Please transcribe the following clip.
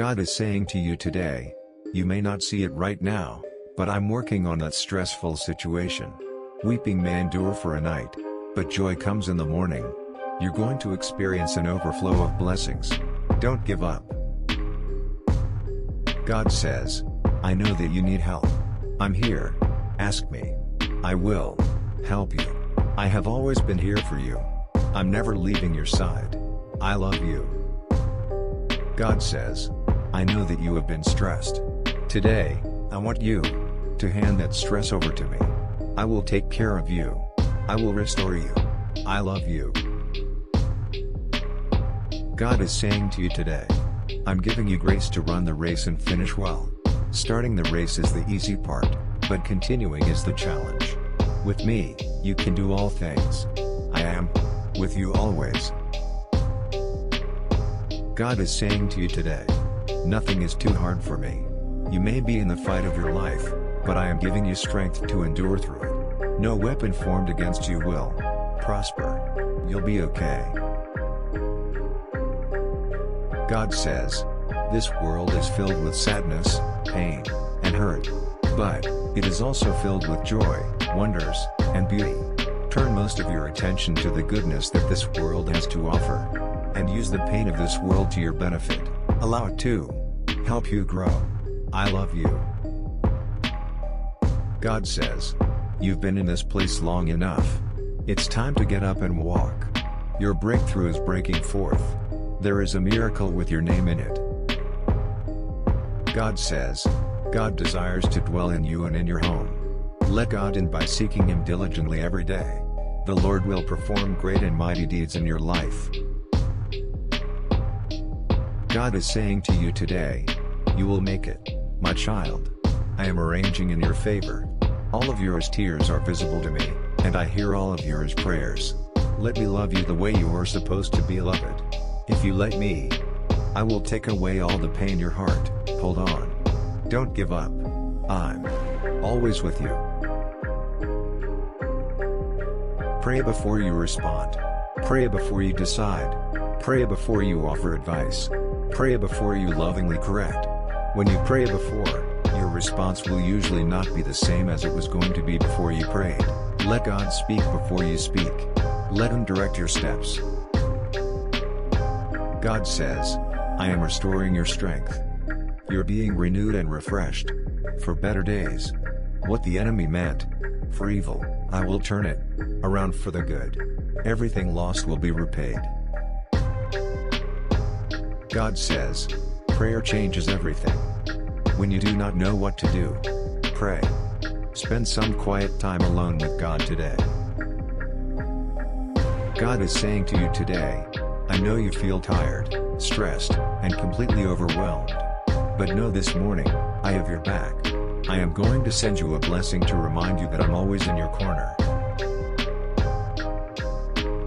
God is saying to you today, you may not see it right now, but I'm working on that stressful situation. Weeping may endure for a night, but joy comes in the morning. You're going to experience an overflow of blessings. Don't give up. God says, I know that you need help. I'm here. Ask me. I will help you. I have always been here for you. I'm never leaving your side. I love you. God says, I know that you have been stressed. Today, I want you to hand that stress over to me. I will take care of you. I will restore you. I love you. God is saying to you today, I'm giving you grace to run the race and finish well. Starting the race is the easy part, but continuing is the challenge. With me, you can do all things. I am with you always. God is saying to you today, nothing is too hard for me. You may be in the fight of your life, but I am giving you strength to endure through it. No weapon formed against you will prosper. You'll be okay. God says, this world is filled with sadness, pain, and hurt. But it is also filled with joy, wonders, and beauty. Turn most of your attention to the goodness that this world has to offer. And use the pain of this world to your benefit. Allow it to help you grow. I love you. God says, you've been in this place long enough. It's time to get up and walk. Your breakthrough is breaking forth. There is a miracle with your name in it. God says, God desires to dwell in you and in your home. Let God in by seeking Him diligently every day. The Lord will perform great and mighty deeds in your life. God is saying to you today, you will make it, my child. I am arranging in your favor. All of your tears are visible to me, and I hear all of your prayers. Let me love you the way you are supposed to be loved. If you let me, I will take away all the pain in your heart. Hold on. Don't give up. I'm always with you. Pray before you respond. Pray before you decide. Pray before you offer advice. Pray before you lovingly correct. When you pray before, your response will usually not be the same as it was going to be before you prayed. Let God speak before you speak. Let Him direct your steps. God says, I am restoring your strength. You're being renewed and refreshed for better days. What the enemy meant for evil, I will turn it around for the good. Everything lost will be repaid. God says, prayer changes everything. When you do not know what to do, pray. Spend some quiet time alone with God today. God is saying to you today, I know you feel tired, stressed, and completely overwhelmed. But know this morning, I have your back. I am going to send you a blessing to remind you that I'm always in your corner.